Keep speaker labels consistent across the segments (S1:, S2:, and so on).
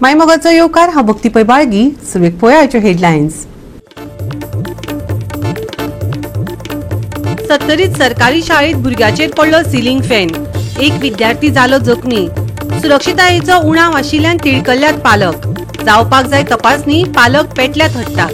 S1: मायमोगाचो येवकार हांव भक्ती पै बाळगी. सुरवेक पळोवया हेडलायन्स. सत्तरीत सरकारी शाळेत भुरग्याचेर पडलो सिलिंग फॅन. एक विद्यार्थी जालो जखमी. सुरक्षिततायेचो उणाव आशिल्ल्यान तिडकल्ल्यात पालक. जावपाक जाय तपासणी, पालक पेटल्यात हट्टाक.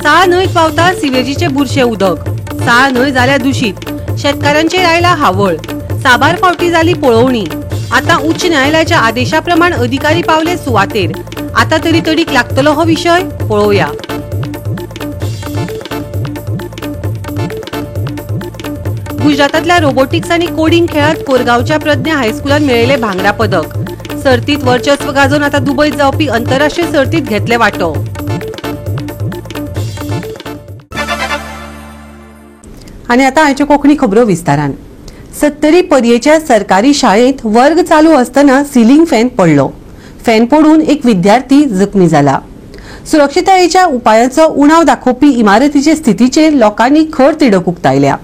S1: साळ न्हंयत पावता सिवेजीचे बुरशे उदक. साळ न्हंय जाल्या दूषित. शेतकारांचेर आयला हावळ. साबार फावटी जाली पळोवणी. आता उच्च न्यायालयाच्या आदेशा प्रमाण अधिकारी पावले सुवातेर. आता तरी तडीक लागतलो हो विषय, पळोवया. गुजरातातल्या रोबोटिक्स आनी कोडिंग खेळात कोरगांवच्या प्रज्ञा हायस्कुलान मेळयले भांगरा पदक. सर्तीत वर्चस्व गाजोवन आता दुबयत जावपी आंतरराष्ट्रीय सर्तीत घेतले वांटो. आनी आता आयच्यो कोंकणी खबरो विस्तारान. सत्तरी पर्येच्या सरकारी शाळेत वर्ग चालू असताना सिलिंग फॅन पडलो. फॅन पडून एक विद्यार्थी जखमी जाला. सुरक्षिततायेच्या उपायांचो उणाव दाखोवपी इमारतीचे स्थितीचेर लोकांनी खर तिडक उक्तायल्या.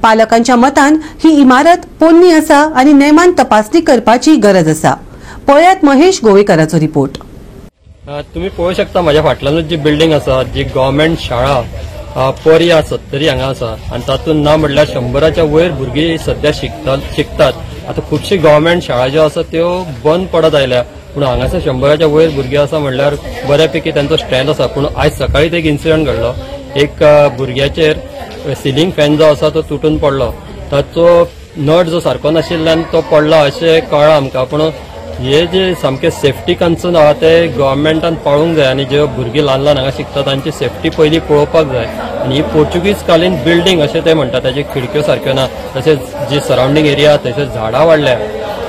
S1: पालकांच्या मतान ही इमारत पोन्नी आसा आनी नेमान तपासणी करपाची गरज आसा. पळयात महेश गोवेकराचो रिपोर्ट.
S2: तुम्ही पळोवंक शकता माझ्या फाटल्यानूच जी बिल्डिंग आसा, जी गव्हर्नमेंट शाळा पर्या सत्तरी हांगा आसा आनी तातूंत ना म्हटल्यार 100च्या वयर भुरगीं सध्या शिकतात. आता खुबशी गव्हर्नमेंट शाळा ज्यो आसा त्यो बंद पडत आयल्या, पूण हांगासर 100च्या वयर भुरगीं आसा म्हटल्यार बऱ्यापैकी तांचो स्ट्रेंथ आसा. पूण आयज सकाळीच एक इन्सिडंट घडलो. एक भुरग्याचेर सिलिंग फॅन जो आसा तो तुटून पडलो. ताचो नट जो सारको नाशिल्ल्यान तो पडला अशें कळ्ळां आमकां. पूण हे जे सामके सेफ्टी कन्सर्न आहा ते गव्हर्नमेंटान पाळूंक जाय आनी जे भुरगीं ल्हान ल्हान हांगा शिकतात तांची सेफ्टी पयलीं पळोवपाक जाय. आनी ही पोर्चुगीज कालीन बिल्डिंग अशें ते म्हणटात, ताचे खिडक्यो सारक्यो ना. तशेंच जी सरावंडींग एरिया थंयसर झाडां वाडल्या,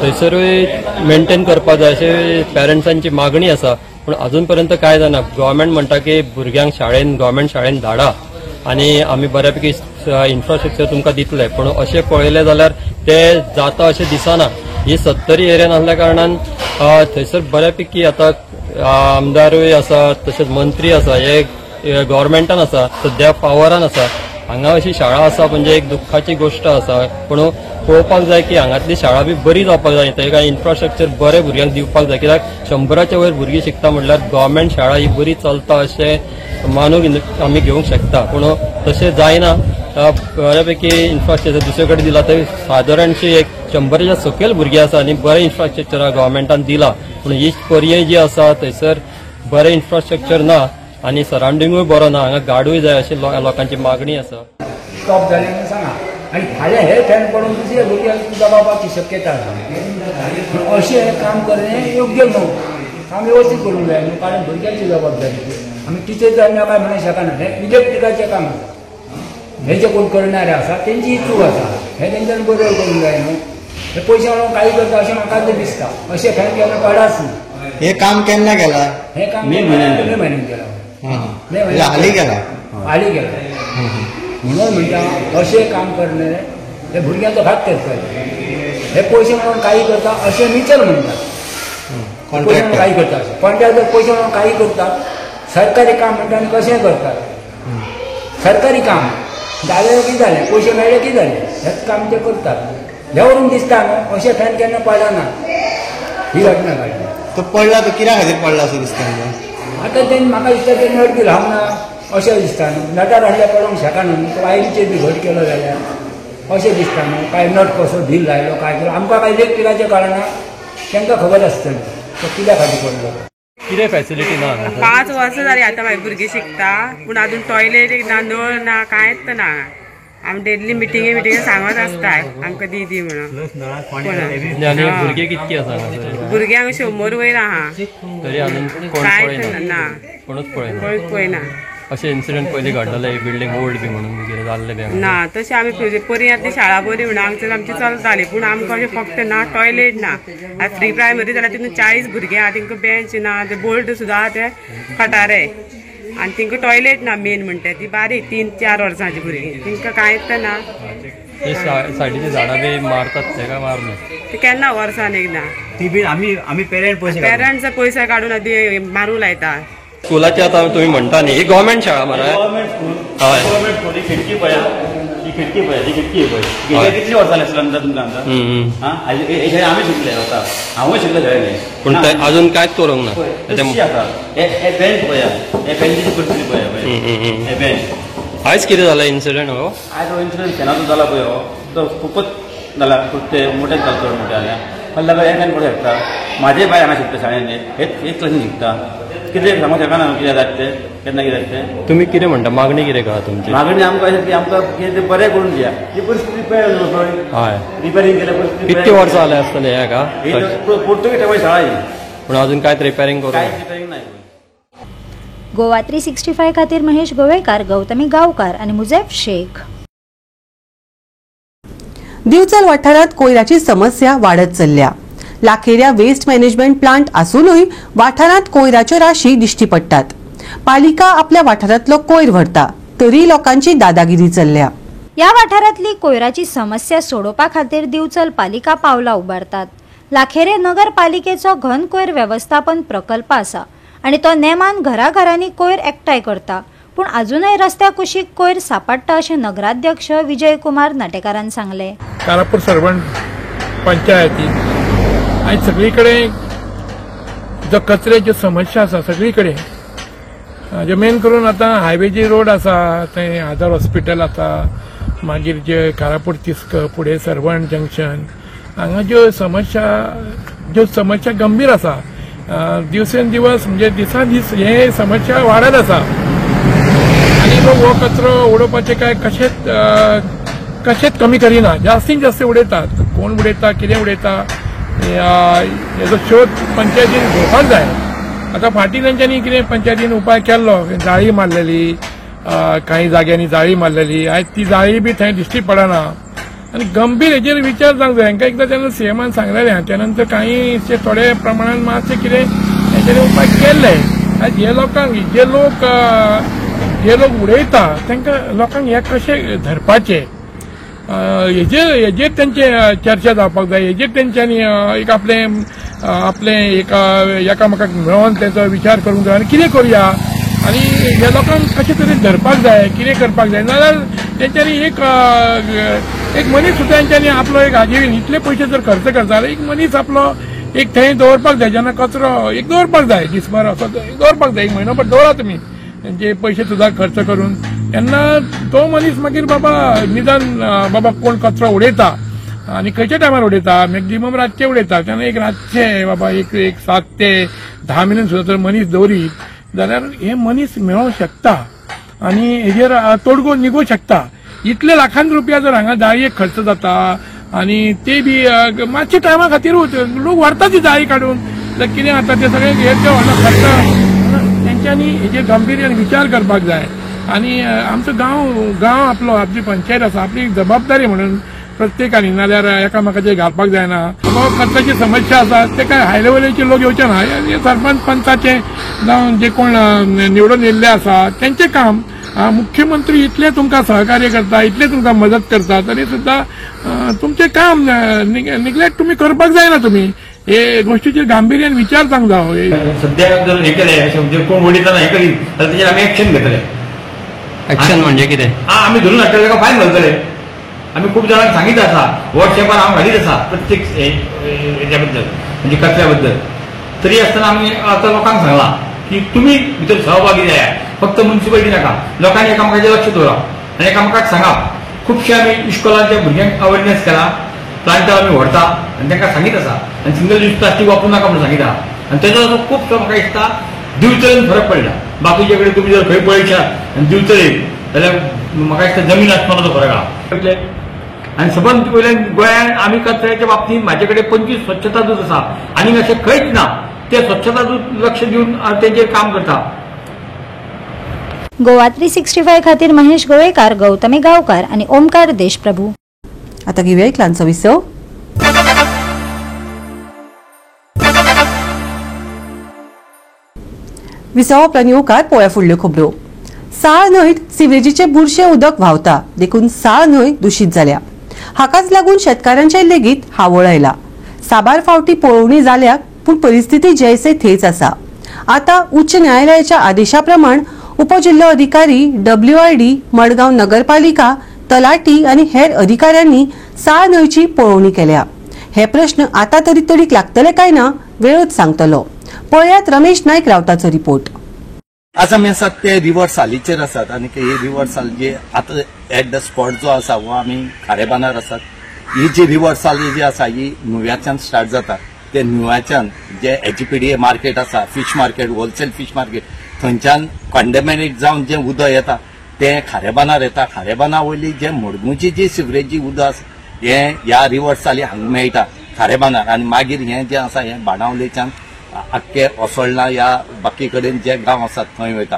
S2: थंयसरूय मेंटेन करपाक जाय अशी पॅरंट्सांची मागणी आसा. पूण अजून पर्यंत कांय जाना. गव्हर्नमेंट म्हणटा की भुरग्यांक गव्हर्नमेंट शाळेन धाडा आनी आमी बऱ्यापैकी इन्फ्रास्ट्रक्चर तुमकां दितले. पूण अशें पळयलें जाल्यार ते जाता अशें दिसना. ही सत्तरी एरियान आसल्या कारणान थंयसर बऱ्यापैकी आतां आमदारूय आसा, तशेंच मंत्री आसा, हे गव्हर्नमेंटान आसा, सध्या पावरान आसा. हांगा अशी शाळा आसा म्हणजे एक दुख्खाची गोष्ट आसा. पूण पळोवपाक जाय की हांगातली शाळा बी बरी जावपाक जाय. ताका इन्फ्रास्ट्रक्चर बरें भुरग्यांक दिवपाक जाय. कित्याक 100च्या वयर भुरगीं शिकता म्हटल्यार गव्हर्नमेंट शाळा ही बरी चलता अशें मानूंक आमी घेवंक शकता. पूण तशें जायना. बऱ्यापैकी इन्फ्रास्ट्रक्चर दुसरे कडेन दिला थंय सादारणशी एक 100च्या सकयल भुरगीं आसा आनी बरें इन्फ्रास्ट्रक्चर गव्हर्नमेंटान दिला. पूण ही पर्याय जी आसा थंयसर बरें इन्फ्रास्ट्रक्चर ना आनी सरावंडिंगूय बरो ना. हांगा गाडूय जाय अशी लोकांची मागणी आसा.
S3: स्टॉप जालें सांगा आनी फाल्यां हे फॅन पडून दुसऱ्या भुरग्यांक दबावपाची शक्यता आसा. अशें काम करणें योग्य न्हू. काम वेवस्थीत करूंक जाय न्हू, कारण भुरग्यांची जबाबदारी. आमी टिचर जावं काय म्हणूंक शकना. हें इलेक्ट्रिकाचें काम आसा. हे जे कोण करणारे आसा तेंची चूक आसा. हे तेंच्यान बरोबर करूंक जाय न्हू. हे पयशे म्हणून काही करता अशें म्हाका दिसता. अशें फॅन केन्ना पडाच न्हू.
S4: हे काम केन्ना केला?
S3: हे काम मे म्हयन्यान केला. हाली गेला म्हणून म्हणटा अशें काम करणे हे भुरग्यांचो घात करता. हे पयशे म्हणून काही करता अशें निचल म्हणटात. काही करता अशें कॉन्ट्रॅक्टर पयशे म्हणून काही करतात. सरकारी काम म्हणटा आनी कशें करतात. सरकारी काम जालें की जालें, पयशे मेळ्ळे की जालें, हेच काम ते करतात. देवरून दिसता न्हू. अशें फॅन केन्ना पडना. ही घटना घडली.
S4: तो पडला तो कित्या खातीर पडला असो दिसता?
S3: आतां तेणी म्हाका दिसता ते नट बी लावंक ना अशें दिसता न्हू. नटार हाडल्या पडोवंक शकना न्हू. तो आयलीचेर बी घट केलो जाल्यार अशें दिसता न्हू. काय नट कसो ढील लायलो काय केलो आमकां काय इलेक्ट्रिकाच्या कारणान तांकां खबर आसतली तो कित्या खातीर पडलो.
S2: कितें फॅसिलिटी ना?
S5: 5 वर्सां जालीं आतां म्हाजे भुरगीं शिकता. पूण आजून टॉयलेट ना, नळ ना, कांयच ना. आमी डेली मिटिंगे सांगत आसताय आमकां दी म्हणून.
S2: भुरगे कितकी आसा?
S5: भुरग्यांक 100 वयर आहा.
S2: तरी अजून
S5: कांयच ना.
S2: कोणूच
S5: पळयना.
S2: अशें इन्सिडंट पयलीं घडलेले बिल्डिंग ओल्ड बी म्हणून कितें जाल्लें बी
S5: ना. तशें आमी पर्यांतली शाळा बरी म्हणून आमची चलताली. पूण आमकां अशें फक्त ना टॉयलेट ना. आतां फ्री प्रायमरी जाल्यार तितून 40 भुरगे आहा. तांकां बेंच ना, ते बोल्ट सुद्दां आहा ते खटारे. आनी तांकां टॉयलेट ना मेन म्हणटा ती बारीक 3-4 वर्सांची भुरगीं. तांकां कांयच ना.
S2: सायडीची झाडां बी मारतात ते काय मारना
S5: ते केन्ना वर्सान एकदा
S4: ती बी आमी
S5: पेरंट्स पयशे काडून मारूं लायता.
S2: स्कुलाची आता तुम्ही म्हणता न्ही ही गव्हर्नमेंट शाळा मरे
S6: गव्हर्नमेंट स्कूल खिडकी पळया ती खिडकी पळय ती खिडकी पळय कितली वर्सां जाली आसली तुमकां आमचा आम्ही शिकले आता हांवूय शिकले घरांनी
S2: पण अजून कांयच करूंक ना
S6: आसा हे बेंच पळया हे बेंचीची परिस्थिती पळया हे बेंच
S2: आयज कितें जाला इन्सिडंट हो
S6: आयज हो इन्सिडंट शेणाचो जाला पळय हो तो खूपच जाला ते मोठेच जाला चड मोठे जाल्या पण लागून हे काय पळय शकता म्हाजे बाय हांगा शिकता शाळेंत एक क्लासीन शिकता कितें सांगूंक शकना कितें जाता ते केन्ना कितें जाता ते
S2: तुम्ही कितें म्हणटा मागणी कितें आहा तुमची
S6: मागणी आमकां अशें की आमकां कितें बरें करून दिया ही परिस्थिती पळय
S2: हय
S6: रिपेरिंग केल्या परिस्थिती
S2: कितके वर्सां जाले आसतले हेका
S6: पुर्तुगीज टायमार शाळा ही
S2: पूण अजून कांयच रिपेरिंग करूंक
S6: काय
S2: ना.
S6: रिपेरिंग नाही
S7: गोवा 365 खातीर महेश गोवेकार, गौतमी गांवकार आणि मुजेफ शेख.
S1: दिवचल वाठारात कोयराची समस्या वाढत चल्ल्या. लाखेऱ्या वेस्ट मॅनेजमेंट प्लांट असूनही वाठारात कोयराच्यो राशी दिश्टी पडटात. पालिका आपल्या वाठारातलो कोयर व्हरता तरी लोकांची दादागिरी चल्ल्या.
S7: या वाठारातली कोयराची समस्या सोडोवपा खातीर दिवचल पालिका पावलां उबारतात. लाखेरे नगरपालिकेचो घन कोयर व्यवस्थापन प्रकल्प आसा आणि तो नेमान घराघरांनी कोयर एकठांय करता. पूण अजूनय रस्त्या कुशीक कोयर सापडटा अशें नगराध्यक्ष विजय कुमार नाटेकारान सांगले.
S8: कारापूर सरवण पंचायती आयज सगळी कडेन जो कचऱ्याच्यो समस्या आसा सगळी कडेन मेन करून आतां हायवेची रोड आसा थंय आधार हॉस्पिटल आसा मागीर जे कारापूर तिस्क फुडें सरवण जंक्शन हांगा ज्यो समस्या गंभीर आसा दिवसेन दिवस म्हणजे दिसा दीस हे समस्या वाडत आसा आनी लोक हो कचरो उडोवपाचे काय कशेंच कमी करिना जास्तीत जास्त उडयतात. कोण उडयता कितें उडयता हेजो शोध पंचायतीन घेवपाक जाय. आतां फाटीं तेंच्यांनी कितें पंचायतीन उपाय केल्लो जाळी मारलेली काही जाग्यांनी जाळी मारलेली आयज ती जाळी बी थंय दिश्टी पडना आनी गंभीर हेजेर विचार जावंक जाय. हांकां एकदां तेन्ना सीएमान सांगलेलें त्या नंतर काही थोडे प्रमाणान मातशें कितें हेचेर उपाय केल्ले. आयज हे लोकांक जे लोक उडयता तांकां लोकांक हे कशें धरपाचे हेजेर तेंचे चर्चा जावपाक जाय. हेजेर तेंच्यांनी एक आपले एकामेकाक मेळोन तेचो विचार करूंक जाय आनी कितें करुया आनी हे लोकांक कशें तरेन धरपाक जाय कितें करपाक जाय. नाजाल्यार तेंच्यांनी एक मनीस सुद्दां तेंच्यांनी आपलो एक हाजेर इतले पयशे जर खर्च करता जाल्यार एक मनीस आपलो एक थंय दवरपाक जाय. जेन्ना कचरो एक दवरपाक जाय दिसभर असो दवरपाक जाय. एक म्हयनोभर दवरा तुमी जे पयशे सुद्दां खर्च करून तेन्ना तो मनीस मागीर निदान बाबा कोण कचरो उडयता आनी खंयच्या टायमार उडयता मॅक्झिमम रातचे उडयता तेन्ना एक रातचे बाबा एक 7 ते 10 मिनट सुद्दां जर मनीस दवरीत जाल्यार हे मनीस मेळोंक शकता आनी हेजेर तोडगो निघूंक शकता. इतले लाखान रुपया जर हांगा जाळयेक खर्च जाता आनी ते बी मातशे टायमा खातीरूच लोक व्हरता ती जाळी काडून जाल्यार कितें जाता ते सगळे हेचो खर्च तेंच्यांनी हेजेर गांभीर्यान विचार करपाक जाय. आनी आमचो गांव आपलो आपली पंचायत आसा आपली जबाबदारी म्हणून प्रत्येकानी नाल्यार एकामेकाचेर घालपाक जायना. कचऱ्याची समस्या आसा ते काय हाय लेवलाचे लोक येवचे ना. सरपंच पंचाचे जावं जे कोण निवडून येयल्ले आसा तेंचे काम मुख्यमंत्री इतले तुमकां सहकार्य करता इतले तुमकां मदत करता तरी सुद्दां तुमचें काम निग्लेक्ट तुमी करपाक जायना. तुमी हे गोष्टीचेर गांभीर्यान विचार जावंक जाय.
S6: सध्या जर हे केलें कोण उडयतना हे करीत जाल्यार तेजेर आमी एक्शन घेतले.
S2: एक्शन म्हणजे कितें
S6: आमी धरून हाडटले ताका फायन घालतले. आमी खूब जाणांक सांगितलें आसा व्हॉट्सएपार हांव घालीत आसा प्रत्येक हेच्या बद्दल म्हणजे कचऱ्या बद्दल. तरी आसतना आमी आतां लोकांक सांगलां की तुमी भितर सहभागी जाया. फक्त म्युन्सिपालिटी नाका लोकांनी एकामेकाचेर लक्ष दवरा आनी एकामेकाक सांगप. खुबशे आमी इश्कोलांच्या भुरग्यांक अवेरनेस केला प्लांटार आमी व्हरता आनी तांकां सांगीत आसा आनी सिंगल यूज प्लास्टीक वापरूं नाका म्हणून सांगिता. आनी तेजो असो खूब म्हाका दिसता दिवचलेन फरक पडला. बाकीचे कडेन तुमी जर खंय पळयशात आनी दिवचलेन जाल्यार म्हाका दिसता जमीन आसमानाचो फरक आहा. आनी सबंद वयल्यान गोंयांत आमी कचऱ्याच्या बाबतींत म्हाजे कडेन 25 स्वच्छता दूत आसा आनी अशें खंयच ना. ते स्वच्छता दूत लक्ष दिवन तेंचेर काम करता.
S7: गोवा 365 खातीर महेश गोवेकार, गौतमी गांवकार आणि ओमकार देशप्रभू.
S1: आता घेऊया एक ल्हानसो विसव. विसवांतल्यान येवकार पळोवया फुडल्यो खबरो. साळ न्हंयत सिवेजीचे बुरशे उदक व्हांवता देखून साळ न्हंय दुशीत जाल्या. हाकाच लागून शेतकारांचे लेगीत हावळ आयला. साबार फावटी पळोवणी जाल्या पूण परिस्थिती जैसे थेच आसा. आता उच्च न्यायालयाच्या आदेशा प्रमाण उपजिल्हो अधिकारी WRD मडगांव नगरपालिका तलाठी आणि हेर अधिकाऱ्यांनी साळ न्हंयची पळोवणी केल्या. हे प्रश्न आता तरी तडीक लागतले काय ना वेळच सांगतलो. पळयात रमेश नायक रावताचो रिपोर्ट.
S4: आज आमी आसात ते रिवर सालीचेर आसात आनी ही रिवर साल जे आता एट द स्पॉट जो आसा वो आमी खारेबांदार आसात. ही जी रिवर साल जी आसा ही न्हंयाच्यान स्टार्ट जाता. ते न्हंयाच्यान जे एजीपीडीए मार्केट आसा, fish market, wholesale fish market, थंयच्यान कंडेमिनेट जावन जे उदक येता ते खारेबांदार येता. खारेबांदा वयली जे मडगूची जी सिवरेज उदक आसा हे ह्या रिवर साली हांगा मेळटा खारेबांदार आनी मागीर हे जे आसा हे बाणावलेच्यान आख्खे ओसोळणा ह्या बाकी कडेन जे गांव आसात थंय वयता.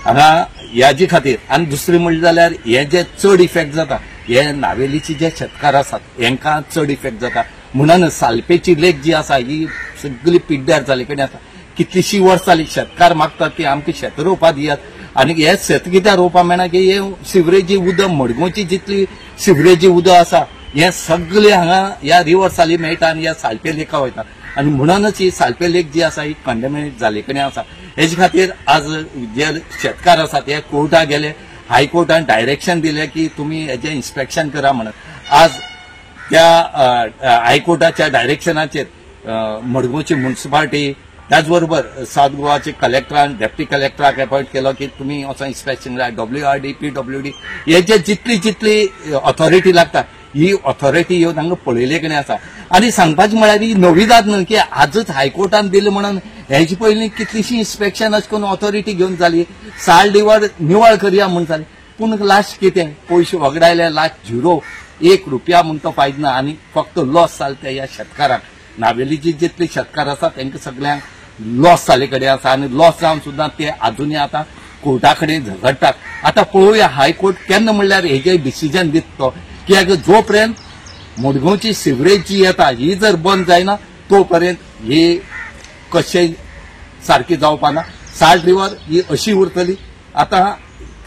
S4: हांगा ह्याची खातीर आनी दुसरी म्हणलें जाल्यार हे जे चड इफेक्ट जाता हे नावेलीचे जे शेतकार आसात हेंकां चड इफेक्ट जाता. म्हणून सालपेची लेक जी आसा ही सगळी पिड्ड्यार जाले कडेन आसा. कितलीशीं वर्सां जाली शेतकार मागतात की आमकां शेत रोवपा दियात आनी हे शेत कित्याक रोवपा मेळना की हे सिवरेजी उदक मडगोवची जितली सिवरेजी उदक आसा हे सगळे हांगा ह्या रिवर साली मेळटा आनी ह्या सालपे लेका वयता. आनी म्हणूनच ही सालपे लेक जी आसा ही कंडेमिनेट जाले कडेन आसा. हेजे खातीर आज जे शेतकार आसात हे कोर्टाक गेले. हायकोर्टान डायरेक्शन दिले की तुमी हेजे इन्स्पेक्शन करा म्हणून. आज त्या हायकोर्टाच्या डायरेक्शनाचेर मडगोवची म्युनिसिपालिटी त्याच बरोबर साउथ गोवाचे कलेक्टरान डेप्टी कलेक्टराक अपॉइंट केलो की तुमी असो इन्स्पेक्शन करा. WRD, PWD हे जे जितली ऑथॉरिटी लागता ही ऑथॉरिटी येवन हांगा पळयले कडेन आसा. आनी सांगपाचें म्हळ्यार ही नवी जात न्हय की आजच हायकोर्टान दिले म्हणून हेजे पयलीं कितलीशीं इन्स्पेक्शन अशें करून ऑथॉरिटी घेवन जाली. साल डिवर निवळ करया म्हूण जालें पूण लास्ट कितें पयशे वगडायले लास्ट 0 1 रुपया म्हूण तो फायदो ना आनी फक्त लॉस जाले ते ह्या शेतकारांक. नावेलीची जितली शेतकार आसा तांकां सगळ्यांक लॉस जाले कडेन आसा आनी लॉस जावन सुद्दां ते आजुनूय आतां कोर्टा कडेन झगडटात. आतां पळोवया हायकोर्ट केन्ना म्हणल्यार हेजे डिसिजन दिता तो. कित्याक जो पर्यंत मडगांवची सिवरेज जी येता ही जर बंद जायना तो पर्यंत ही कशें सारकी जावपाना. साल्ट रिवर ही अशी उरतली. आतां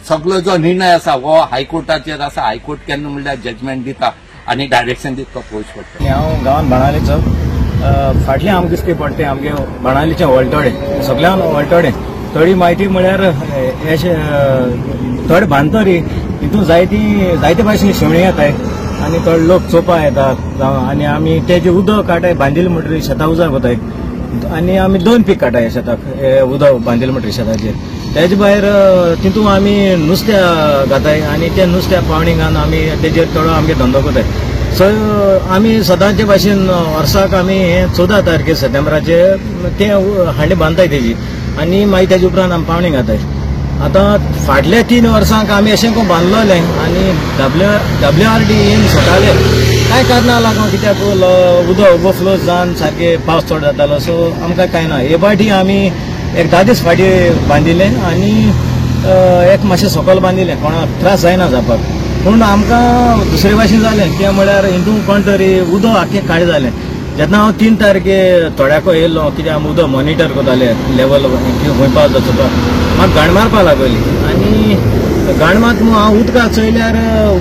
S4: सगळो जो निर्णय आसा हो हायकोर्टाचेर आसा. हायकोर्ट केन्ना म्हणल्यार जजमेंट दिता आनी डायरेक्शन दिता तो पळोवचें पडटा.
S9: हांव गांवांत बाणावलेचो फाटलें आमकां दिसता पडटा आमगे बाणावलेचें वळटोडे सगळ्यान वळटोडे थोडी म्हायती म्हळ्यार थोडे बांदतरी हितून जायते भाशेन शेवणी येताय आनी थोडे लोक चोवपा येतात आनी आमी तेजे उदक काटाय बांदिल्ले म्हणटरी शेतां उजार वताय आनी आमी 2 पीक काटाय शेताक उदक बांदिल्ले म्हणटरी शेताचेर. तेजे भायर तितून आमी नुस्त्या घाताय आनी ते नुस्त्या पावणींगान आमी तेजेर थोडो आमगे धंदो करताय. सो आमी सदांचे भाशेन वर्साक आमी 14 तारखे सप्टेंबराचे ते हांडी बांदताय तेजी आनी मागीर तेजे उपरांत आमी पावणी घाताय. आतां फाटल्या 3 वर्सांक आमी अशें करून बांदलोलें आनी WRD येवन सोटाले कांय कारणां लागून कित्याक उदक ओवरफ्लो जावन सारके पावस चड जातालो सो आमकां कांय ना. हे फाटी आमी एक 10 दीस फाटी बांदिल्ले आनी एक मातशें सकयल बांदिल्लें कोणाक त्रास जायना जावपाक. पूण आमकां दुसरे भाशेन जालें तें म्हळ्यार हितून कोण तरी उदक आख्खें काळें जालें. जेन्ना हांव 3 तारखे थोड्याको येयलो कित्याक आमी उदक मॉनिटर करताले लेवल खंय पावस जाता तो म्हाका घाण मारपा लागली आनी घाण मात हांव उदकाक चयल्यार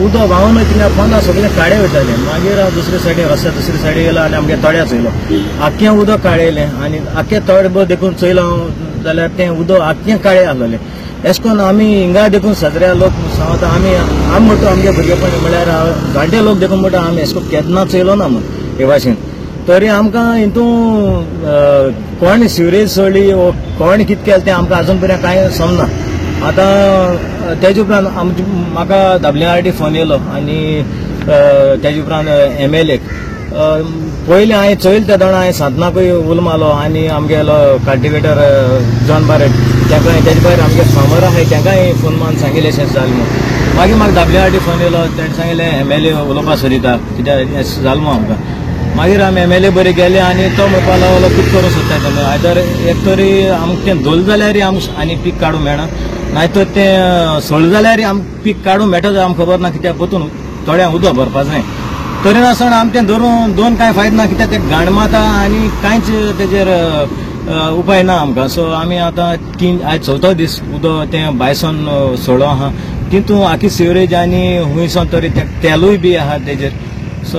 S9: उदक व्हांवन वयतलें पोंदा सगळें काळें वयतालें. मागीर हांव दुसरे सायडीन रस्त्या दुसरे सायडीन गेलो आनी आमगे तळ्या चयलो आख्खें उदक काळेलें आनी आख्खें तळे देखून चयलो हांव जाल्यार तें उदक आख्खें काळें आहलोलें. अशें करून आमी हिंगा देखून सजऱ्या लोक सांगता आमी म्हणटा आमगे भुरगेपणी म्हळ्यार जाणटे लोक देखून म्हणटा आमी अशें करून केन्ना चयलो ना म्हूण हे भाशेन. तरी आमकां हितून कोण सिवरेज सोडली वो कोण कितें केलें तें आमकां आजून पर्यंत कांय समजना. आतां तेजे उपरांत म्हाका WRD फोन येयलो आनी तेजे उपरांत MLA पयलीं हांवें चोयल त्या दणा हांवें सांतनाकूय उलो मारलो आनी आमगेलो कल्टिवेटर जॉन बारेट तांकां तेजे भायर आमगे फार्मर आहाय तांकांय फोन मारून सांगिल्लें अशें जालें म्हणून. मागीर म्हाका WRD फोन येयलो ताणें सांगिल्लें MLA उलोवपा सोदिता कित्याक अशें जालें म्हणून आमकां. मागीर आमी MLA बरें गेले आनी तो म्हणपा लागलो कितें करूं सोदताय तुमी आयदर एक तरी आमकां तें धोल जाल्यार आमकां आनी पीक काडूंक मेळना नायतर तें सोळ जाल्यार आमकां पीक काडूंक मेळटा जाल्यार आमकां खबर ना कित्याक परतून थोड्यांक उदक भरपा जाय. तरी नासतना आमी तें धरून दोन कांय फायदो ना कित्याक तें घाण माता आनी कांयच तेजेर उपाय ना आमकां. सो आमी आतां आयज 4थो दीस उदक तें भायसून सोडो आहा तितून आख्खी सिवरेज आनी हुंयसून तरी तेलूय बी आहा तेजेर. सो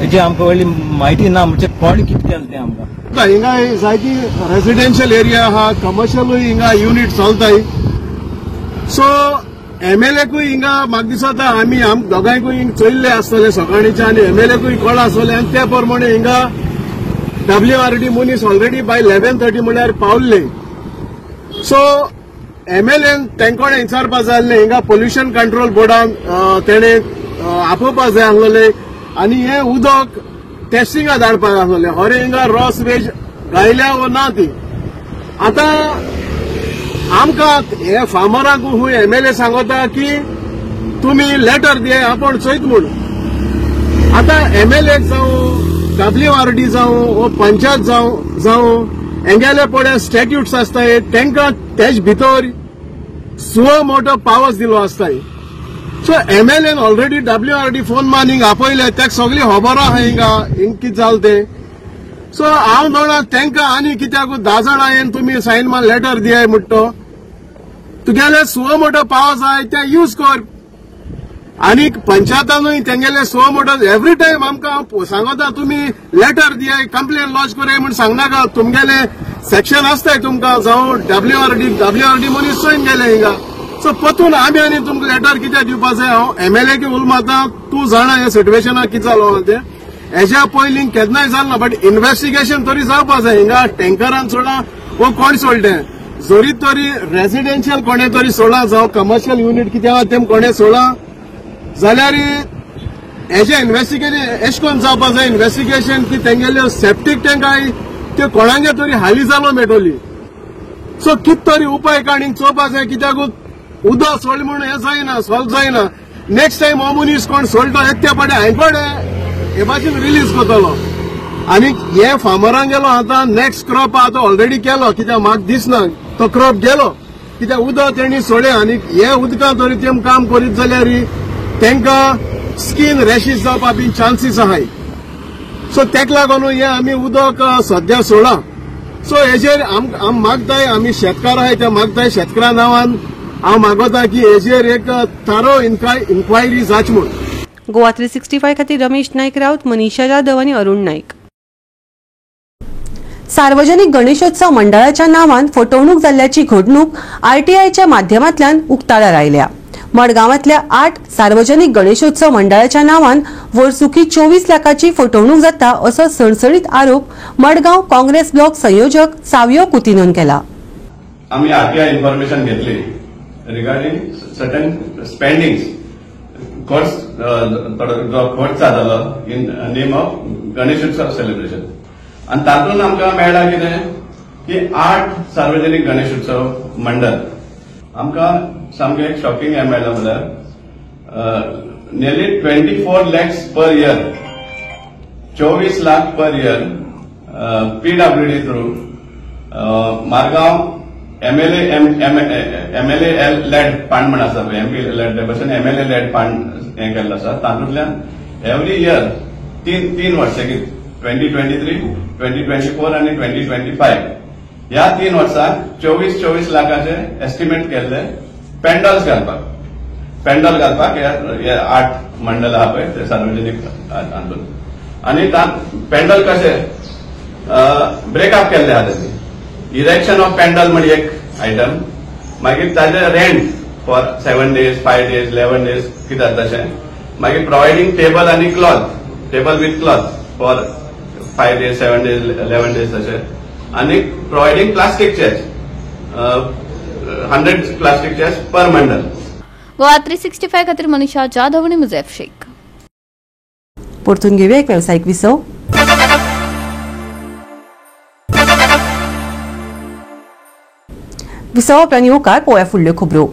S9: हेजी आमकां व्हडली म्हायती ना म्हणजे कोण कितें केलें तें आमकां.
S10: हिंगा जायती रेसिडेन्शियल एरिया आहा कमर्शियलूय हिंगा युनिट चलताय. सो MLAकूय हिंगा म्हाका दिसता आमी दोगांयकूय हिंग चोयल्ले आसतले सकाळीचे आनी MLAकूय कळ्ळां आसतलें आनी त्या प्रमाणे हिंगा WRD मनीस ऑलरेडी बाय 11:30 म्हळ्यार पावल्ले. सो MLAन तेंकोण विचारपा जाय आसलें हिंगा पोल्युशन कंट्रोल बोर्डान तेणे आपोवपा जाय आसलें आनी हें उदक टेस्टिंगा धाडपाक आसलें. अरे हिंगा रॉस वेज गायल्या वो ना ती. आतां आमकां हे फार्मरांक खूंय MLA सांगता की तुमी लेटर दिये आपण चोयत म्हूण. आतां MLA जावं WRD जावं वो पंचायत जावं हेंगेले पळय स्टॅट्यूट्स आसताय तेंकां तेज भितर सुओ मोटो पावर्स दिलो आसताय. सो MLAन ऑलरेडी WRD फोन मान हिंग आपयले तेका सगळी खबर आहा हिंग कितें जालें तें. सो हांव म्हणा तेंकां आनी कित्याक 10 जाणां येवन तुमी सायन मान लेटर दियाय म्हणटो तुगेले सुओ मोटो पावर्स आहाय ते यूज कर. आनी पंचायतानूय तेंगेले सुओ मोटो एवरी टायम आमकां सांगता तुमी लेटर दियाय कंप्लेन लॉन्च कराय म्हूण सांगनाका. तुमगेले सेक्शन आसताय तुमकां जावं WRD मनीस चोयन गेले हिंगा. सो पतून आमी आनी तुमकां लेटर कित्याक दिवपा जाय. हांव MLA की उलो मारता तूं जाणा हे सिट्युएशनाक कितें जालो तें. हेज्या पयलीं केन्नाय जालें ना बट इन्व्हेस्टिगेशन तरी जावपा जाय. हिंगा टँकरान सोडा वो कोण सोडलें जोरी तरी रेसिडेन्शियल कोणे तरी सोडा जावं कमर्शियल युनिट कितें आहा तें कोणे सोडा जाल्यार हेजें इन्व्हेस्टिगेशन एश कोन्न जावपा जाय. इन्व्हेस्टिगेशन की तेंगेल्यो सेप्टीक टँक आहाय त्यो कोणागे तरी हाली जालो मेळटली. सो कित तरी उपाय काडींग चोवपा जाय कित्याक उदक सोडलें म्हणून हें जायना सॉल्व जायना. नेक्स्ट टायम हो मनीस कोण सोडटा ते पडे हांयकडे हे भाशेन रिलीज करतलो. आनी हे फार्मरांक गेलो आतां नेक्स्ट क्रॉप आतां ऑलरेडी केलो कित्याक म्हाका दिसना तो क्रॉप गेलो कित्याक उदक तेणी सोडे आनी हे उदकां तरी तेम काम करीत जाल्यार तेंकां स्कीन रॅशीस जावपा बी चान्सीस आहाय. सो तेका लागून हे आमी उदक सद्या सोडा. सो हेजेर आम मागताय आमी शेतकार आहाय ते मागताय शेतकारा नांवान हांव मागता की हेजेर एक थारो इन्क्वायरी जाच म्हूण.
S1: गोवा 365 खातीर रमेश नायक रावत, मनीषा जाधव आनी अरुण नायक. सार्वजनिक गणेशोत्सव मंडळाच्या नावान फटवणूक जाल्ल्याची घडणूक RTIच्या माध्यमांतल्यान उक्ताडार आयल्या. मडगांवांतल्या 8 सार्वजनिक गणेशोत्सव मंडळाच्या नावान वर्सुकी 24 लाखाची फटवणूक जाता असो सणसणीत आरोप मडगांव काँग्रेस ब्लॉक संयोजक सावियो कुतिनोन केला.
S11: आम्ही RTI इन्फॉर्मेशन घेतली रिगार्डिंग सर्टन स्पेंडिंग्स जो खर्च जालो in name of Ganeshotsav celebration आणि तातूंत आमकां मेळ्ळा कितें की 8 सार्वजनिक गणेशोत्सव मंडळ आमकां सामकें एक शॉकिंग हें मेळ्ळां म्हळ्यार nearly 24 lakhs per year 24 lakh per year PWD through Margao MLA led fund म्हण आसा MP लेड भशेन MLA लेड फंड हें केल्लो आसा तातूंतल्यान एवरी इयर तीन वर्सां 2023, 2024 आनी 2025 ह्या 3 वर्सांक 24 लाखाचे एस्टिमेट केल्ले पेंडॉल्स घालपाक हे 8 मंडळ आहा पळय ते सार्वजनीक हातून. आनी पेंडॉल कशे ब्रेकअप केल्ले आहा ताचे. इरेक्शन ऑफ पेंडॉल म्हणजे एक आयटम, मागीर ताजे rent for 7 days, 5 days, 11 days कितें तशें, मागीर प्रोवायडींग टेबल आनी table with cloth for 5 days, 7 days, 11 days तशें, आनी प्रोवायडींग प्लास्टीक चेअर्स 100 प्लास्टीक चेअर्स पर मंडळ.
S12: गोवा 365 खातीर मनीषा जाधव आनी मुझैफ शेख.
S1: परतून घेऊया एक व्यावसायिक विसव. विसव उपरांत येवकार पळोवया फुडल्यो खबरो.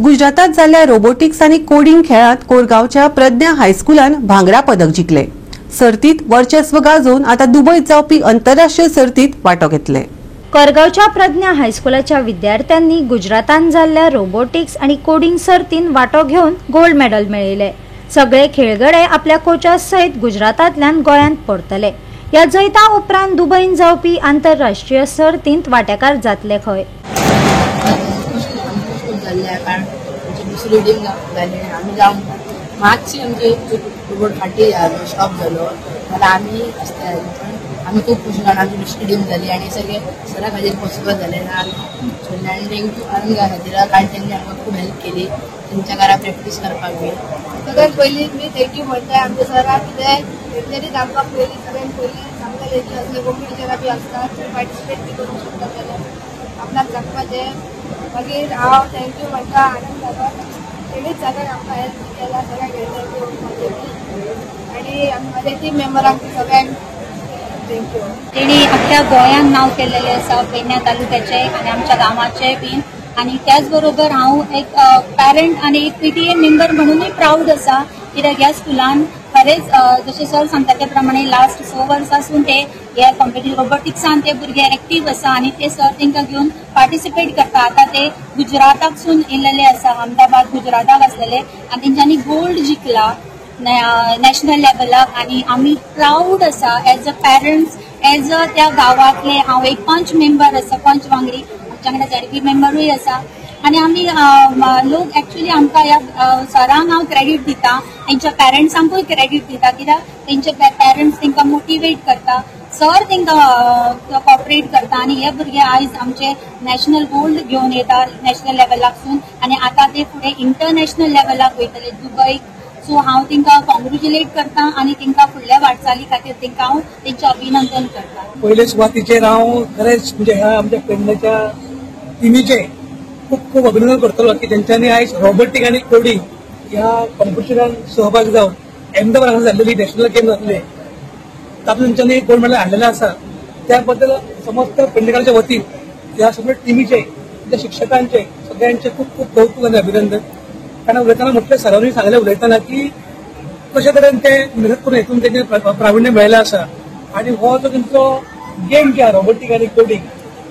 S1: गुजरातात जाल्ल्या रोबोटिक्स आनी कोडिंग खेळांत कोरगांवच्या प्रज्ञा हायस्कुलान भांगरा पदक जिखले. सर्तीत वर्चस्व गाजोवन आतां दुबयत जावपी आंतरराष्ट्रीय सर्तीत वांटो घेतले.
S7: कोरगांवच्या प्रज्ञा हायस्कुलाच्या विद्यार्थ्यांनी गुजरातान जाल्ल्या रोबोटिक्स आणि कोडिंग सर्तीन वांटो घेवन गोल्ड मेडल मेळयले. सगळे खेळगडे आपल्या कोचा सयत गुजरातांतल्यान गोंयांत परतले. ह्या जैता उपरांत दुबयन जावपी आंतरराष्ट्रीय सर्तींत वांटेकार जातले खंय.
S13: दुसरी टीम जाली आमी जावन मातशी आमची रोबोट फाटी स्टॉप जालो जाल्यार आमी खूब खुशी जावन आमची दुसरी टीम जाली आनी सगळे सरा खातीर पॉसिबल जालें ना. सो लँडिंग खातीर कारण तेंणी आमकां खूब हेल्प केली. तेंच्या घरा प्रॅक्टीस करपाक बी सगळ्यात पयलीं मी थँक्यू म्हणटा आमच्या सराक कितें तेंच्यांनी आमकां पयलीं सगळ्यात पयलीं सांगलेलें की असले कॉम्पिटिशनां बी आसतात पार्टिसिपेट बी करूंक शकता जाल्यार आपणाक सांगपाचें मागीर हांव थँक्यू म्हणटा आनंद जालो तेणीच सगळ्यांक आमकां हेल्प केला सगळ्यांक हेल्प आनी माझ्या टीम मेंबरांक सगळ्यांक थँक्यू.
S7: तेणी अख्ख्या गोंयांत नांव केलेलें आसा पेडण्या तालुक्याचें आनी आमच्या गांवाचें बीन आनी त्याच बरोबर हांव एक पॅरंट आनी एक PTA मेंबर म्हणूनय प्राऊड आसा कित्याक ह्या स्कुलान खरेंच जशें सर सांगता त्या प्रमाणे लास्ट 6 वर्सांसून ते ह्या कॉम्पिटिशन रोबोटिक्सान ते भुरगे एक्टीव आसा आनी ते सर तांकां घेवन पार्टिसिपेट करता. आतां ते गुजराताकसून येयलेले आसा अहमदाबाद गुजराताक आसलेले आनी तेंच्यांनी गोल्ड जिखला नॅशनल लेवलाक आनी आमी प्राऊड आसा as a parents as a त्या गांवांतले हांव एक पंच मेंबर आसा पंच वांगडी आमच्या कडेन ZP मेंबरूय आसा आनी आमी लोक एक्चुअली आमकां ह्या सरांक हांव क्रेडीट दिता तेंच्या पॅरंट्सांकूय क्रेडीट दिता कित्याक तेंचे पॅरंट्स तांकां मोटिवेट करता सर तांकां कॉपरेट करता आनी हे भुरगे आयज आमचे नॅशनल गोल्ड घेवन येता नॅशनल लेवलाकसून आनी आतां ते फुडें इंटरनॅशनल लेवलाक वयतले दुबयक. सो हांव तांकां कॉंग्रेच्युलेट करता आनी तांकां फुडल्या वाटचाली खातीर तांकां हांव तेंचें अभिनंदन करता.
S14: पयले सुवातीचेर हांव खरेंच म्हणजे ह्या आमच्या पेडण्याच्या टिमीचे खूब खूब अभिनंदन करतलो की तेंच्यांनी आयज रोबोटिक आनी कोडिंग ह्या कॉम्पिटिशनान सहभागी जावन अहमदाबाद हांगा जाल्लेली नॅशनल गेम जातले तातूंत तेंच्यांनी गोल्ड मेडल हाडलेले आसा त्या बद्दल समस्त पेडणेकारांच्या वतीन ह्या सगळ्या टिमीचे त्या शिक्षकांचे सगळ्यांचे खूब खूब कौतुक आनी अभिनंदन. कारण उलयतना म्हटलें सरांनी सांगलें उलयतना की कशे तरेन ते मेहनत करून हेतून तेंचे प्राविण्य मेळ्ळें आसा आनी हो जो तेंचो गेम जे आहा रोबोटिक आनी कोडिंग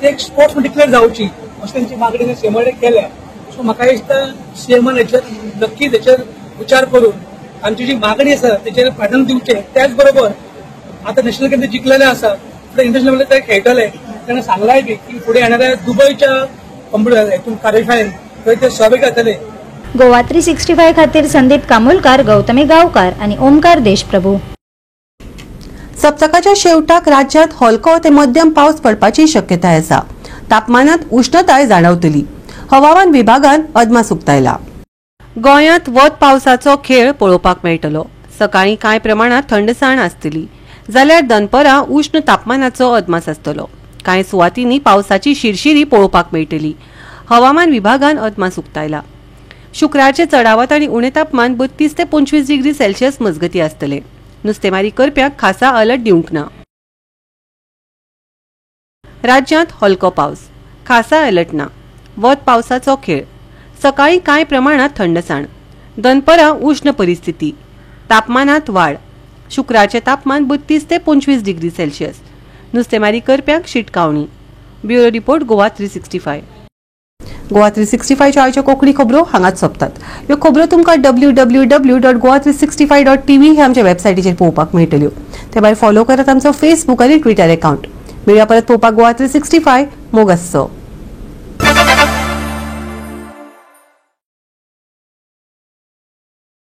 S14: ते एक स्पोर्ट्स डिक्लेअर जावची अशी तेंची मागणी सीएमान केल्या. सो म्हाका दिसता सीएमान हेचेर नक्की तेचेर विचार करून आमची जी मागणी आसा तेचेर प्राधान्य दिवचें. त्याच बरोबर आता नॅशनल गेम ते जिखलेले आसा फुडें इंटरनॅशनल लेवलार ते खेळटले ताणें सांगलाय बी की फुडें येणाऱ्या दुबयच्या हेतून कार्यशाळेन थंय ते सहभागी जातले.
S7: गोवा 365 खातीर संदीप कामोलकार, गौतमी गांवकार आणि ओमकार देशप्रभू.
S1: सप्तकाच्या शेवटाक राज्यात हलको ते मध्यम पावस पडपाची शक्यताय आसा. तापमानात उष्णताय जाणवतली. हवामान विभागान अदमास उक्तायला. गोंयांत वत पावसाचो खेळ पळोवपाक मेळटलो. सकाळी कांय प्रमाणात थंडसाण आसतली जाल्यार दनपरां उष्ण तापमानाचो अदमास आसतलो. कांय सुवातींनी पावसाची शिरशिरी पळोवपाक मेळटली. हवामान विभागान अदमास उक्तायला. शुक्रारचे चडावत आनी उणे तापमान 32 ते 25 डिग्री सेल्सियस मजगती आसतले. नुस्तेमारी करप्यांक खासा अलर्ट दिवंक ना. राज्यांत हलको पावस, खासा अलर्ट ना. वत पावसाचो खेळ. सकाळी कांय प्रमाणात थंडसाण. दनपरां उष्ण परिस्थिती. तापमानात वाड. शुक्रारचे तापमान 32 ते 25 डिग्री सेल्सियस. नुस्तेमारी करप्यांक शिटकावणी. Bureau report Goa 365. गोवा 365 च्या आयच्यो कोंकणी खबरो हांगाच सोंपतात. ह्यो खबरो तुमकां www.goa365.tv हे आमच्या वेबसायटीचेर पळोवपाक मेळटल्यो. ते भायर फॉलो करात आमचो फेसबूक आनी ट्विटर अकाउंट. मेळया परत पळोवपाक गोवा 365 मोग आसचो.